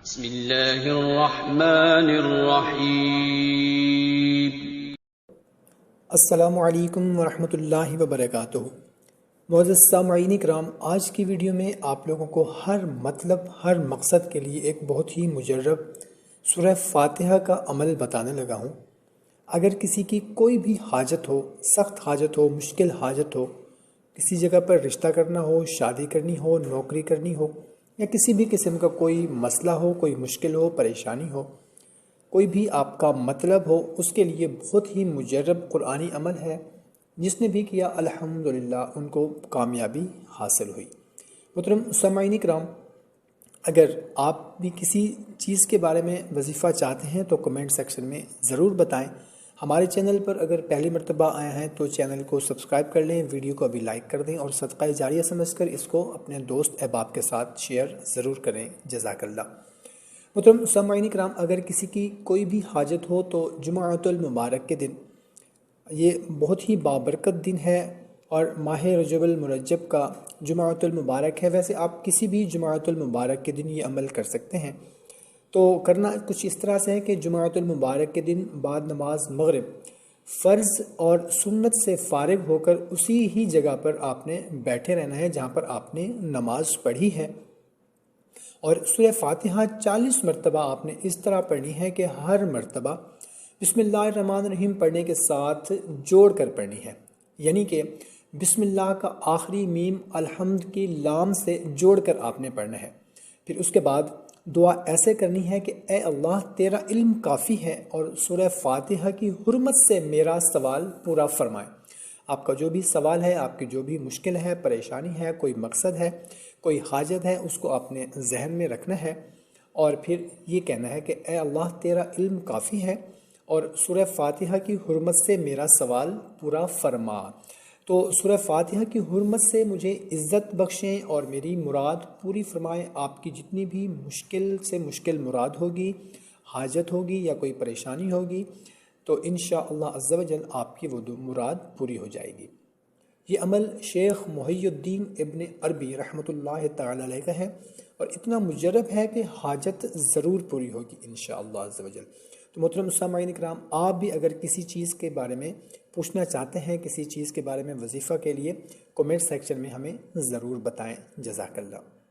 بسم اللہ الرحمن الرحیم۔ السلام علیکم ورحمۃ اللہ وبرکاتہ۔ معزز سامعین کرام، آج کی ویڈیو میں آپ لوگوں کو ہر مطلب ہر مقصد کے لیے ایک بہت ہی مجرب سورہ فاتحہ کا عمل بتانے لگا ہوں۔ اگر کسی کی کوئی بھی حاجت ہو، سخت حاجت ہو، مشکل حاجت ہو، کسی جگہ پر رشتہ کرنا ہو، شادی کرنی ہو، نوکری کرنی ہو، یا کسی بھی قسم کا کوئی مسئلہ ہو، کوئی مشکل ہو، پریشانی ہو، کوئی بھی آپ کا مطلب ہو، اس کے لیے بہت ہی مجرب قرآنی عمل ہے۔ جس نے بھی کیا الحمدللہ ان کو کامیابی حاصل ہوئی۔ محترم سامعین کرام، اگر آپ بھی کسی چیز کے بارے میں وظیفہ چاہتے ہیں تو کمنٹ سیکشن میں ضرور بتائیں۔ ہمارے چینل پر اگر پہلی مرتبہ آئے ہیں تو چینل کو سبسکرائب کر لیں، ویڈیو کو ابھی لائک کر دیں اور صدقہ جاریہ سمجھ کر اس کو اپنے دوست احباب کے ساتھ شیئر ضرور کریں۔ جزاک اللہ۔ محترم سامعین کرام، اگر کسی کی کوئی بھی حاجت ہو تو جمعۃ المبارک کے دن، یہ بہت ہی بابرکت دن ہے اور ماہ رجب المرجب کا جمعۃ المبارک ہے۔ ویسے آپ کسی بھی جمعۃ المبارک کے دن یہ عمل کر سکتے ہیں۔ تو کرنا کچھ اس طرح سے ہے کہ جمعۃ المبارک کے دن بعد نماز مغرب فرض اور سنت سے فارغ ہو کر اسی ہی جگہ پر آپ نے بیٹھے رہنا ہے جہاں پر آپ نے نماز پڑھی ہے، اور سورہ فاتحہ 40 مرتبہ آپ نے اس طرح پڑھنی ہے کہ ہر مرتبہ بسم اللہ الرحمن الرحیم پڑھنے کے ساتھ جوڑ کر پڑھنی ہے، یعنی کہ بسم اللہ کا آخری میم الحمد کی لام سے جوڑ کر آپ نے پڑھنا ہے۔ پھر اس کے بعد دعا ایسے کرنی ہے کہ اے اللہ تیرا علم کافی ہے اور سورہ فاتحہ کی حرمت سے میرا سوال پورا فرمائے۔ آپ کا جو بھی سوال ہے، آپ کی جو بھی مشکل ہے، پریشانی ہے، کوئی مقصد ہے، کوئی حاجت ہے، اس کو آپ نے ذہن میں رکھنا ہے اور پھر یہ کہنا ہے کہ اے اللہ تیرا علم کافی ہے اور سورہ فاتحہ کی حرمت سے میرا سوال پورا فرما۔ تو سورہ فاتحہ کی حرمت سے مجھے عزت بخشیں اور میری مراد پوری فرمائیں۔ آپ کی جتنی بھی مشکل سے مشکل مراد ہوگی، حاجت ہوگی یا کوئی پریشانی ہوگی، تو انشاءاللہ عز و جل آپ کی وہ مراد پوری ہو جائے گی۔ یہ عمل شیخ محی الدین ابن عربی رحمۃ اللہ تعالی علیہ کا ہے اور اتنا مجرب ہے کہ حاجت ضرور پوری ہوگی انشاءاللہ عز و جل۔ تو محترم سامعین کرام، آپ بھی اگر کسی چیز کے بارے میں پوچھنا چاہتے ہیں، کسی چیز کے بارے میں وظیفہ کے لیے، کمنٹ سیکشن میں ہمیں ضرور بتائیں۔ جزاک اللہ۔